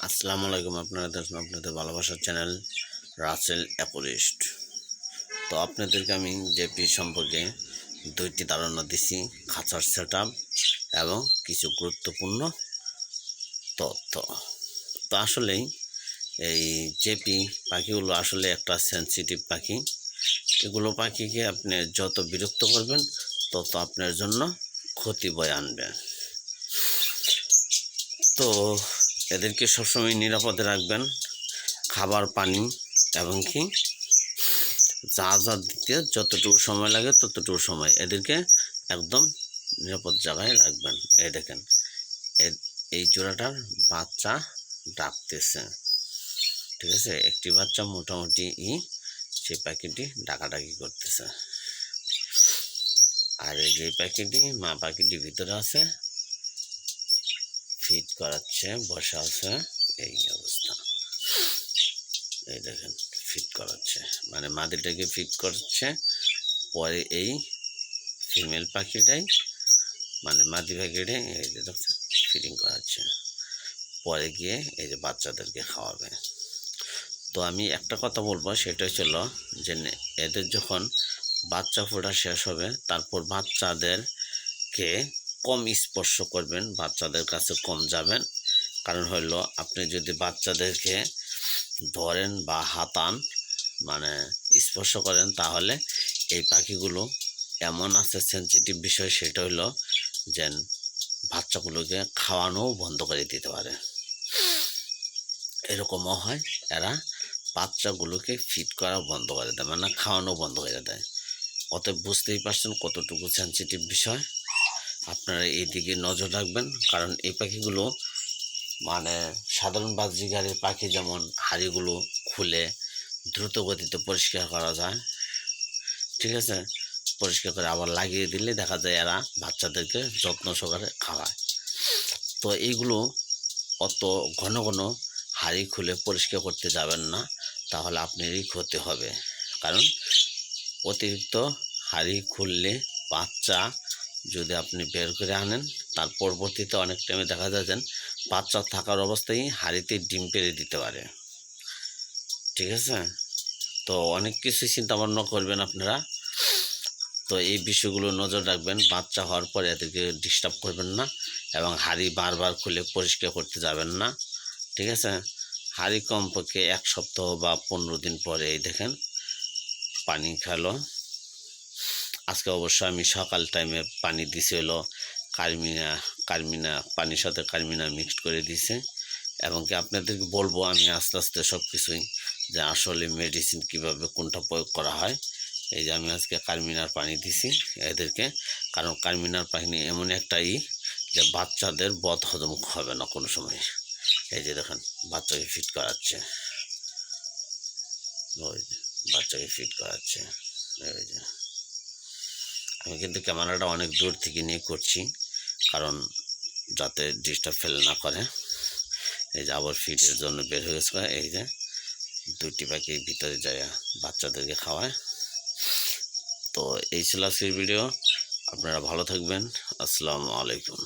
আসসালামু আলাইকুম। আপনারা দেখুন আপনাদের ভালোবাসার চ্যানেল রাসেল অ্যাপোলিস্ট। তো আপনাদেরকে আমি জেপি সম্পর্কে দুইটি ধারণা দিছি, খাঁচার সেট এবং কিছু গুরুত্বপূর্ণ তথ্য। তো আসলেই এই জেপি পাখিগুলো আসলে একটা সেন্সিটিভ পাখি। এগুলো পাখিকে আপনি যত বিরক্ত করবেন তত আপনার জন্য ক্ষতি বয়ে আনবে। তো এদেরকে সবসময় নিরাপদে রাখবেন, খাবার পানি এবং কি যা দিতে যতটুকু সময় লাগে ততটুকু সময় এদেরকে একদম নিরাপদ জায়গায় রাখবেন। এই দেখেন এই জোড়াটার বাচ্চা ডাকতেছে, ঠিক আছে। একটি বাচ্চা মোটামুটি সেই পাখিটি ডাকাডাকি করতেছে, আর এই যে পাখিটি মা পাখিটি ভিতরে আছে, ফিট করাচ্ছে, বসা আছে, এই অবস্থা। এই দেখেন ফিট করাচ্ছে, মানে মাদিটাকে ফিট করছে, পরে এই ফিমেল পাখিটাই মানে মাদি পাখিটাই এই যে দেখছেন ফিটিং করাচ্ছে, পরে গিয়ে এই যে বাচ্চাদেরকে খাওয়াবে। তো আমি একটা কথা বলবো, সেটা ছিল যে এদের যখন বাচ্চা ফোটা শেষ হবে তারপর বাচ্চাদেরকে কম স্পর্শ করবেন, বাচ্চাদের কাছে কম যাবেন। কারণ হলো আপনি যদি বাচ্চাদেরকে ধরেন বা হাতান, মানে স্পর্শ করেন, তাহলে এই পাখিগুলো এমন আছে সেন্সিটিভ বিষয়, সেটা হলো যে বাচ্চাগুলোকে খাওয়ানোও বন্ধ করে দিতে পারে। এরকমও হয়, এরা বাচ্চাগুলোকে ফিট করা বন্ধ করে দেয়, মানে খাওয়ানো বন্ধ করে দেয়। অতএব বুঝতেই পারছেন কতটুকু সেন্সিটিভ বিষয়। আপনারা এইদিকে নজর রাখবেন, কারণ এই পাখিগুলো মানে সাধারণ বাজিগারের পাখি যেমন হাড়িগুলো খুলে দ্রুত গতিতে পরিষ্কার করা যায়, ঠিক আছে, পরিষ্কার করে আবার লাগিয়ে দিলে দেখা যায় এরা বাচ্চাদেরকে যত্ন সহকারে খাওয়ায়। তো এইগুলো অত ঘন ঘন হাড়ি খুলে পরিষ্কার করতে যাবেন না, তাহলে আপনারই ক্ষতি হবে। কারণ অতিরিক্ত হাড়ি খুললে বাচ্চা যদি আপনি বের করে আনেন, তার পরবর্তীতে অনেক টাইমে দেখা যায় যে বাচ্চা থাকার অবস্থায় হাড়িতে ডিম পেড়ে দিতে পারে, ঠিক আছে। তো অনেক কিছু চিন্তা ভাবনা করবেন আপনারা। তো এই বিষয়গুলো নজর রাখবেন, বাচ্চা হওয়ার পরে এদেরকে ডিস্টার্ব করবেন না এবং হাড়ি বারবার খুলে পরিষ্কার করতে যাবেন না, ঠিক আছে। হাড়ি কমপক্ষে 1 সপ্তাহ বা 15 দিন পরে এই দেখেন পানি খেলো। আজকে অবশ্য আমি সকাল টাইমে পানি দিছি হলো কার্মিনা পানির সাথে কার্মিনা মিক্সড করে দিছে। এবং কি আপনাদেরকে বলবো আমি আস্তে আস্তে সব কিছুই, যে আসলে মেডিসিন কিভাবে কোনটা প্রয়োগ করা হয়। এই যে আমি আজকে কার্মিনার পানি দিছি এদেরকে, কারণ কার্মিনার পানি এমন একটা যে বাচ্চাদের বদ হজম হবে না কোনো সময়। এই যে দেখেন বাচ্চাকে ফিট করাচ্ছে, ওই যে বাচ্চাকে ফিট করাচ্ছে। এই যে আমি কিন্তু ক্যামেরাটা অনেক দূর থেকে নিয়ে করছি, কারণ যাতে ডিস্টার্ব ফেল না করে। এই যে আবার ফিটের জন্য বের হয়ে গেছে, এই যে দুটি পাখি ভিতরে যায় বাচ্চাদেরকে খাওয়ায়। তো এই ছিল আজকের ভিডিও। আপনারা ভালো থাকবেন। আসসালামু আলাইকুম।